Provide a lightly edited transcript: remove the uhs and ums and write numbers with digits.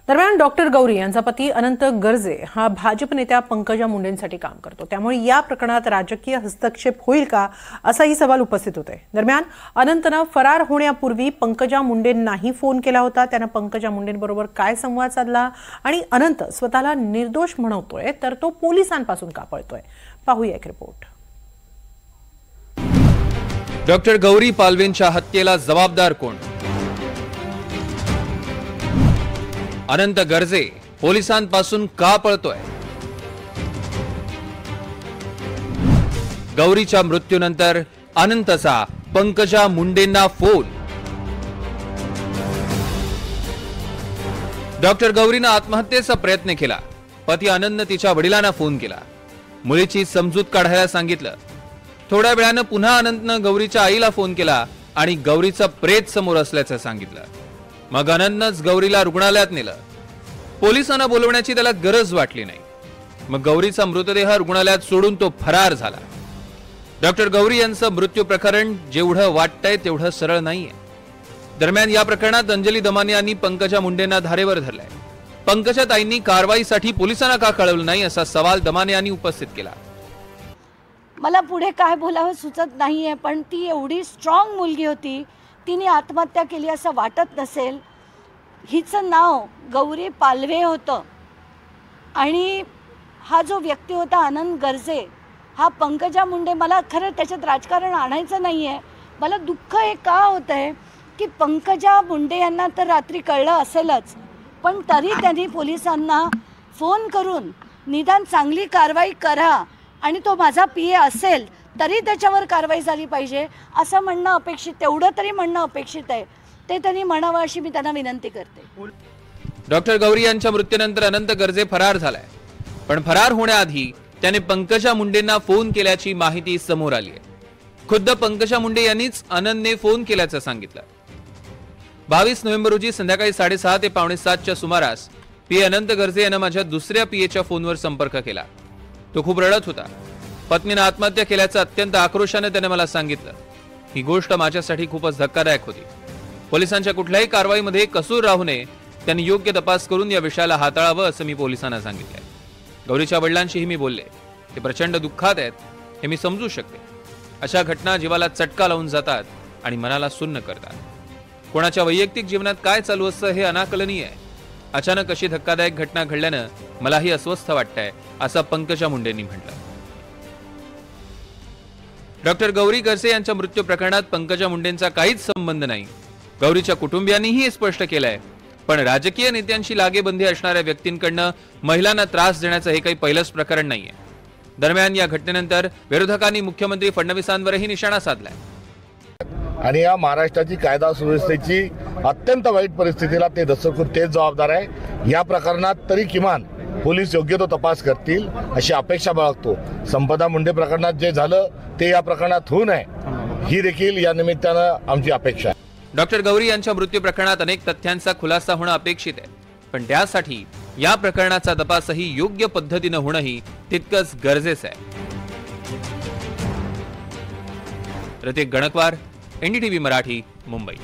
दरम्यान डॉक्टर गौरी यांचा पती अनंत गर्जे हा भाजप नेत्या पंकजा मुंडेंसाठी काम करतो, त्यामुळे या प्रकरणात राजकीय हस्तक्षेप होईल का असाही सवाल उपस्थित होतोय। दरम्यान अनंतनं फरार होण्यापूर्वी पंकजा मुंडेंनाही फोन केला होता। त्यानं पंकजा मुंडेंबरोबर काय संवाद साधला आणि अनंत स्वतःला निर्दोष म्हणवतोय तर तो पोलिसांपासून का पळतोय, पाहूया एक रिपोर्ट। डॉक्टर गौरी पालवेंच्या हत्येला जबाबदार कोण? अनंत गर्जे पोलिसांपासून का पळतोय? गौरीच्या मृत्यूनंतर अनंतचा पंकजा मुंडेंना फोन। डॉक्टर गौरीनं आत्महत्येचा प्रयत्न केला। पती अनंतनं तिच्या वडिलांना फोन केला, मुलीची समजूत काढायला सांगितलं। थोड्या वेळानं पुन्हा अनंतनं गौरीच्या आईला फोन केला आणि गौरीचं प्रेत समोर असल्याचं सांगितलं। मग अनंतनंच गौरीला रुग्णालयात नेलं। पोलिसांना बोलवण्याची त्याला गरज वाटली नाही। मग गौरीचा मृतदेह रुग्णालयात सोडून तो फरार झाला। डॉक्टर गौरी यांचं मृत्यू प्रकरण जेवढं वाटतंय तेवढं सरळ नाहीये। दरम्यान या प्रकरणात अंजली दमाने यांनी पंकजा मुंडेंना धारेवर धरलाय। पंकजा ताईंनी कारवाईसाठी पोलिसांना का कळवलं नाही असा सवाल दमाने यांनी उपस्थित केला। मला पुढे काय बोलावं सुचत नाहीये, पण ती एवढी स्ट्रॉंग मुलगी होती, तिने आत्महत्या केली असं वाटत नसेल। हिचं नाव गौरी पालवे होतं आणि हा जो व्यक्ती होता अनंत गर्जे, हा पंकजा मुंडे, मला खरं त्याच्यात राजकारण आणायचं नाहीये। मला दुःख हे का होतंय की पंकजा मुंडे यांना तर रात्री कळलं असेलच, पण तरी त्यांनी पोलिसांना फोन करून निदान चांगली कारवाई करा आणि तो माझा पीए असेल तरी त्याच्यावर कारवाई झाली पाहिजे असं म्हणणं अपेक्षित, तेवढं तरी म्हणणं अपेक्षित आहे। ते त्यांनी म्हणावं अशी मी त्यांना विनंती करते। डॉक्टर गौरी यांच्या मृत्यूनंतर अनंत गर्जे फरार झालाय, पण फरार होण्याआधी त्याने पंकजा मुंडेंना फोन केल्याची माहिती समोर आली आहे। खुद्द पंकजा मुंडे यांनीच अनंतने फोन केल्याचं सांगितलं। 22 नोव्हेंबर रोजी संध्याकाळी 6:30 ते 6:45च्या सुमारास पीए अनंत गर्जे यांना माझ्या दुसऱ्या पीएच्या फोनवर संपर्क केला। तो खूप रडत होता। पत्नीने आत्महत्या केल्याचं अत्यंत आक्रोशाने त्याने मला सांगितलं। ही गोष्ट माझ्यासाठी खूपच धक्कादायक होती। पोलिसांच्या कुठल्याही कारवाईमध्ये कसूर राहू नये, त्यांनी योग्य तपास करून या विषयाला हाताळावं असं मी पोलिसांना सांगितलंय। गौरीच्या वडिलांशीही मी बोलले, ते प्रचंड दुःखात आहेत हे मी समजू शकते। अशा घटना जीवाला चटका लावून जातात आणि मनाला सुन्न करतात। कोणाच्या वैयक्तिक जीवनात काय चालू असतं हे अनाकलनीय आहे। अचानक अशी धक्कादायक घटना घडल्यानं मलाही अस्वस्थ वाटतंय असं पंकजा मुंडेंनी म्हटलं। डॉक्टर गौरी गर्जे यांच्या मृत्यू प्रकरणात पंकजा मुंडेंचा काहीच संबंध नाही, गौरीच्या कुटुंबियांनीही हे स्पष्ट केलंय। पण राजकीय नेत्यांशी लागेबंधी असणाऱ्या व्यक्तींकडनं महिलांना त्रास देण्याचं हे काही पहिलंच प्रकरण नाहीये। दरम्यान या घटनेनंतर विरोधकांनी मुख्यमंत्री फडणवीसांवरही निशाणा साधलाय आणि या महाराष्ट्राची कायदा सुव्यवस्थेची अत्यंत वाईट परिस्थितीला ते दस्तखुद तेच जबाबदार आहे। या प्रकरणात तरी किमान पोलीस योग्य तो तपास करतील अशी अपेक्षा बाळगतो। संपदा मुंडे प्रकरणात जे झालं ते या प्रकरणात होऊ नये ही देखील या निमित्तानं आमची अपेक्षा आहे। डॉक्टर गौरी यांच्या मृत्यू प्रकरणात अनेक तथ्यांचा खुलासा होणं अपेक्षित आहे, पण त्यासाठी या प्रकरणाचा तपासही योग्य पद्धतीनं होणंही तितकंच गरजेचं आहे। ऋतिक गणकवार, एनडीटीव्ही मराठी, मुंबई।